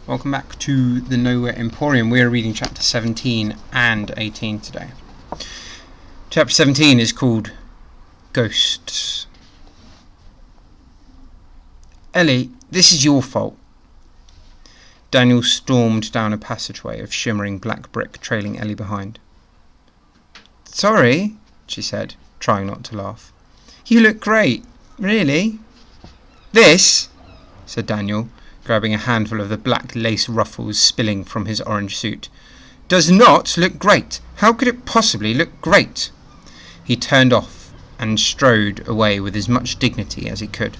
Welcome back to the Nowhere Emporium. We are reading chapter 17 and 18 today. Chapter 17 is called Ghosts. Ellie, this is your fault. Daniel stormed down a passageway of shimmering black brick, trailing Ellie behind. Sorry, she said, trying not to laugh. You look great, really. This, said Daniel, grabbing a handful of the black lace ruffles spilling from his orange suit, does not look great. How could it possibly look great? He turned off and strode away with as much dignity as he could.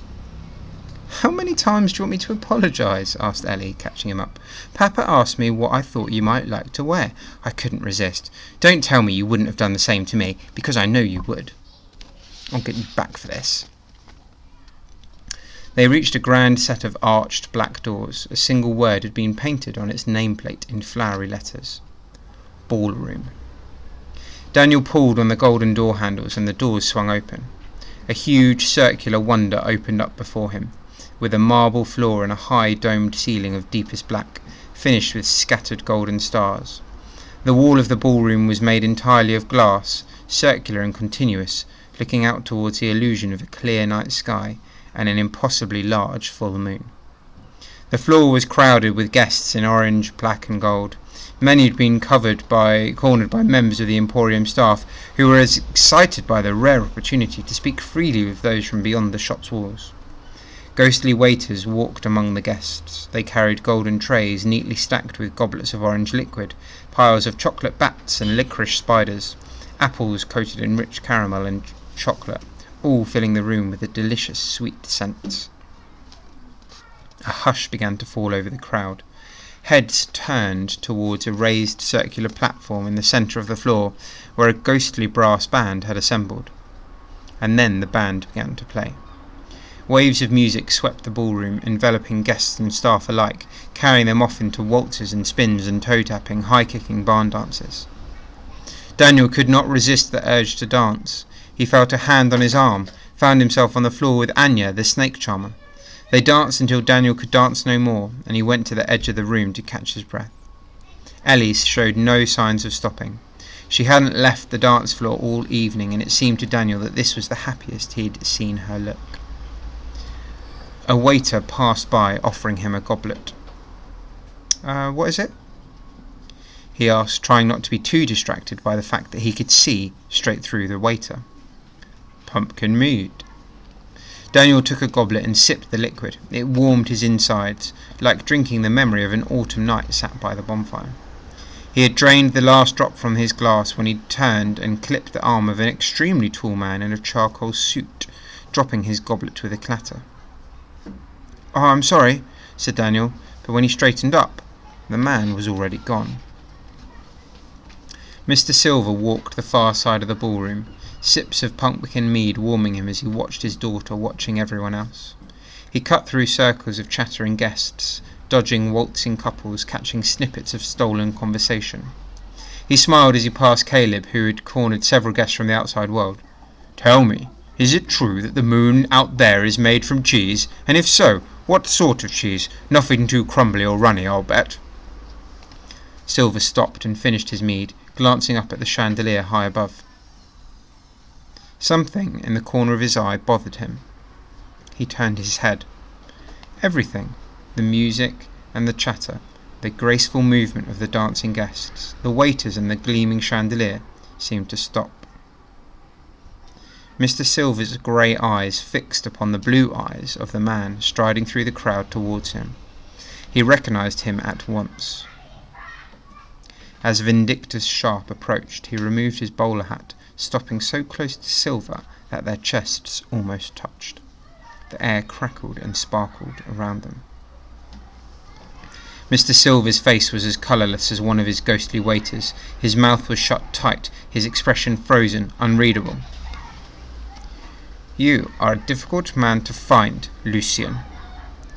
How many times do you want me to apologise? Asked Ellie, catching him up. Papa asked me what I thought you might like to wear. I couldn't resist. Don't tell me you wouldn't have done the same to me, because I know you would. I'll get you back for this. They reached a grand set of arched black doors. A single word had been painted on its nameplate in flowery letters. Ballroom. Daniel pulled on the golden door handles and the doors swung open. A huge circular wonder opened up before him, with a marble floor and a high domed ceiling of deepest black, finished with scattered golden stars. The wall of the ballroom was made entirely of glass, circular and continuous, looking out towards the illusion of a clear night sky and an impossibly large full moon. The floor was crowded with guests in orange, black and gold. Many had been cornered by members of the Emporium staff, who were as excited by the rare opportunity to speak freely with those from beyond the shop's walls. Ghostly waiters walked among the guests. They carried golden trays neatly stacked with goblets of orange liquid, piles of chocolate bats and licorice spiders, apples coated in rich caramel and chocolate, all filling the room with a delicious sweet scent. A hush began to fall over the crowd. Heads turned towards a raised circular platform in the centre of the floor, where a ghostly brass band had assembled. And then the band began to play. Waves of music swept the ballroom, enveloping guests and staff alike, carrying them off into waltzes and spins and toe-tapping, high-kicking barn dances. Daniel could not resist the urge to dance. He felt a hand on his arm, found himself on the floor with Anya, the snake charmer. They danced until Daniel could dance no more, and he went to the edge of the room to catch his breath. Ellie showed no signs of stopping. She hadn't left the dance floor all evening, and it seemed to Daniel that this was the happiest he'd seen her look. A waiter passed by, offering him a goblet. What is it? He asked, trying not to be too distracted by the fact that he could see straight through the waiter. Pumpkin mead. Daniel took a goblet and sipped the liquid. It warmed his insides, like drinking the memory of an autumn night sat by the bonfire. He had drained the last drop from his glass when he turned and clipped the arm of an extremely tall man in a charcoal suit, dropping his goblet with a clatter. Oh, I'm sorry, said Daniel, but when he straightened up, the man was already gone. Mr. Silver walked the far side of the ballroom, sips of pumpkin mead warming him as he watched his daughter watching everyone else. He cut through circles of chattering guests, dodging waltzing couples, catching snippets of stolen conversation. He smiled as he passed Caleb, who had cornered several guests from the outside world. Tell me, is it true that the moon out there is made from cheese? And if so, what sort of cheese? Nothing too crumbly or runny, I'll bet. Silver stopped and finished his mead, glancing up at the chandelier high above. Something in the corner of his eye bothered him. He turned his head. Everything, the music and the chatter, the graceful movement of the dancing guests, the waiters and the gleaming chandelier, seemed to stop. Mr. Silver's grey eyes fixed upon the blue eyes of the man striding through the crowd towards him. He recognised him at once. As Vindictus Sharp approached, he removed his bowler hat, stopping so close to Silver that their chests almost touched. The air crackled and sparkled around them. Mr. Silver's face was as colourless as one of his ghostly waiters. His mouth was shut tight, his expression frozen, unreadable. You are a difficult man to find, Lucian,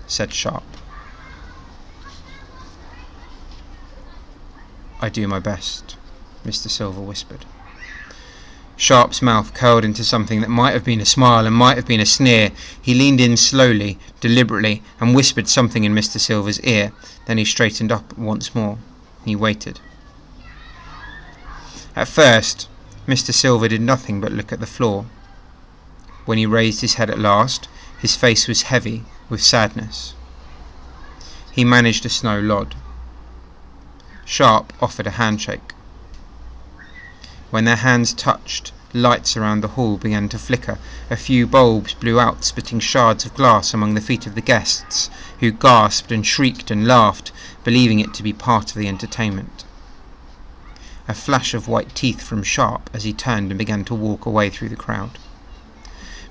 said Sharp. I do my best, Mr. Silver whispered. Sharp's mouth curled into something that might have been a smile and might have been a sneer. He leaned in slowly, deliberately, and whispered something in Mr. Silver's ear. Then he straightened up once more. He waited. At first, Mr. Silver did nothing but look at the floor. When he raised his head at last, his face was heavy with sadness. He managed a slow nod. Sharp offered a handshake. When their hands touched, lights around the hall began to flicker. A few bulbs blew out, spitting shards of glass among the feet of the guests, who gasped and shrieked and laughed, believing it to be part of the entertainment. A flash of white teeth from Sharp as he turned and began to walk away through the crowd.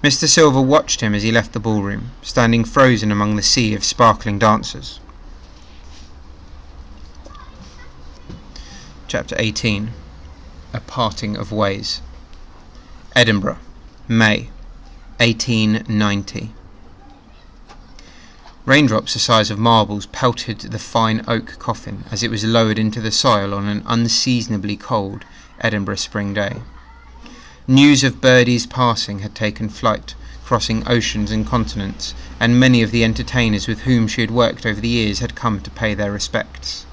Mr. Silver watched him as he left the ballroom, standing frozen among the sea of sparkling dancers. Chapter 18. A Parting of Ways. Edinburgh, May, 1890. Raindrops the size of marbles pelted the fine oak coffin as it was lowered into the soil on an unseasonably cold Edinburgh spring day. News of Birdie's passing had taken flight, crossing oceans and continents, and many of the entertainers with whom she had worked over the years had come to pay their respects,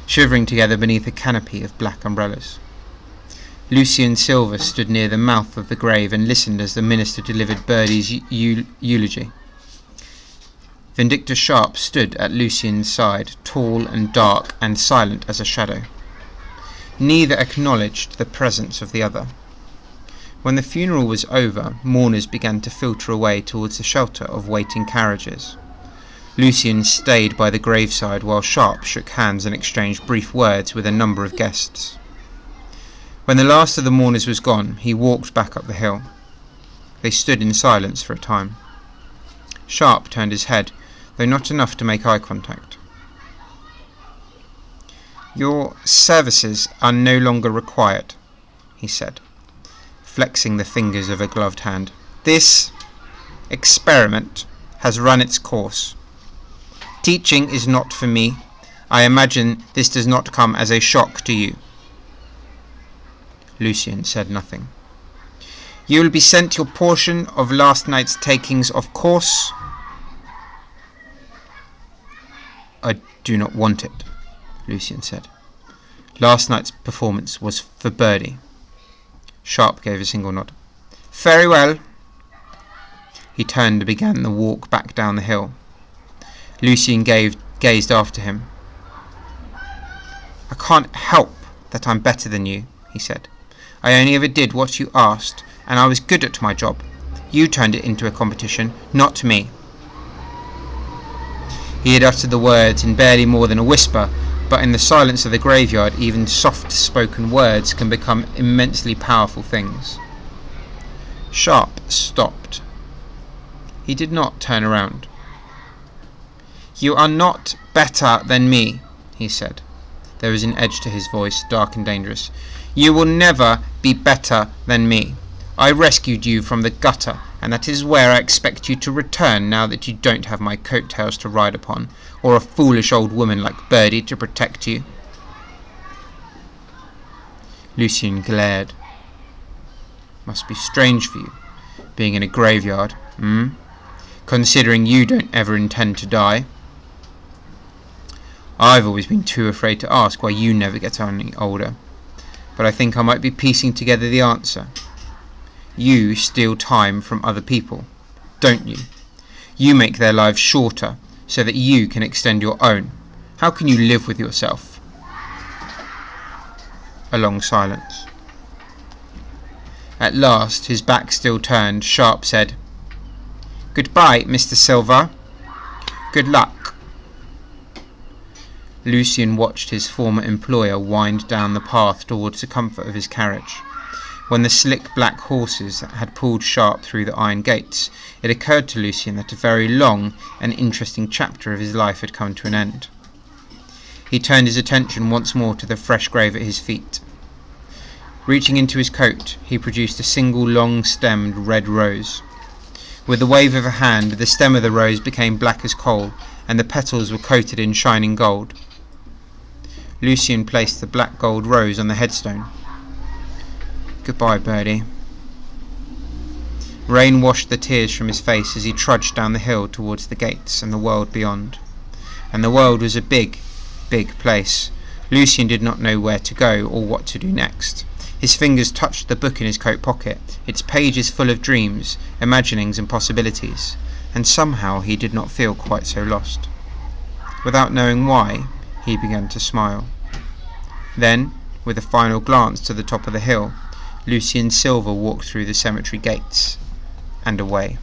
shivering together beneath a canopy of black umbrellas. Lucien Silver stood near the mouth of the grave and listened as the minister delivered Birdie's eulogy. Vindictor Sharp stood at Lucien's side, tall and dark and silent as a shadow. Neither acknowledged the presence of the other. When the funeral was over, mourners began to filter away towards the shelter of waiting carriages. Lucien stayed by the graveside while Sharp shook hands and exchanged brief words with a number of guests. When the last of the mourners was gone, he walked back up the hill. They stood in silence for a time. Sharp turned his head, though not enough to make eye contact. "Your services are no longer required," he said, flexing the fingers of a gloved hand. "This experiment has run its course. Teaching is not for me. I imagine this does not come as a shock to you." Lucien said nothing. "You will be sent your portion of last night's takings, of course." "I do not want it," Lucien said. "Last night's performance was for Birdie." Sharp gave a single nod. "Very well." He turned and began the walk back down the hill. Lucien gazed after him. "I can't help that I'm better than you," he said. "I only ever did what you asked, and I was good at my job. You turned it into a competition, not me." He had uttered the words in barely more than a whisper, but in the silence of the graveyard even soft-spoken words can become immensely powerful things. Sharp stopped. He did not turn around. "You are not better than me," he said. There was an edge to his voice, dark and dangerous. "You will never be better than me. I rescued you from the gutter, and that is where I expect you to return now that you don't have my coattails to ride upon, or a foolish old woman like Birdie to protect you." Lucien glared. "Must be strange for you, being in a graveyard, considering you don't ever intend to die." "I've always been too afraid to ask why you never get any older, but I think I might be piecing together the answer. You steal time from other people, don't you? You make their lives shorter so that you can extend your own. How can you live with yourself?" A long silence. At last, his back still turned, Sharp said, "Goodbye, Mr. Silver. Good luck." Lucien watched his former employer wind down the path towards the comfort of his carriage. When the slick black horses had pulled Sharp through the iron gates, it occurred to Lucien that a very long and interesting chapter of his life had come to an end. He turned his attention once more to the fresh grave at his feet. Reaching into his coat, he produced a single long-stemmed red rose. With the wave of a hand, the stem of the rose became black as coal, and the petals were coated in shining gold. Lucien placed the black gold rose on the headstone. Goodbye, Birdie. Rain washed the tears from his face as he trudged down the hill towards the gates and the world beyond. And the world was a big, big place. Lucien did not know where to go or what to do next. His fingers touched the book in his coat pocket, its pages full of dreams, imaginings and possibilities, and somehow he did not feel quite so lost. Without knowing why, he began to smile. Then, with a final glance to the top of the hill, Lucien Silver walked through the cemetery gates and away.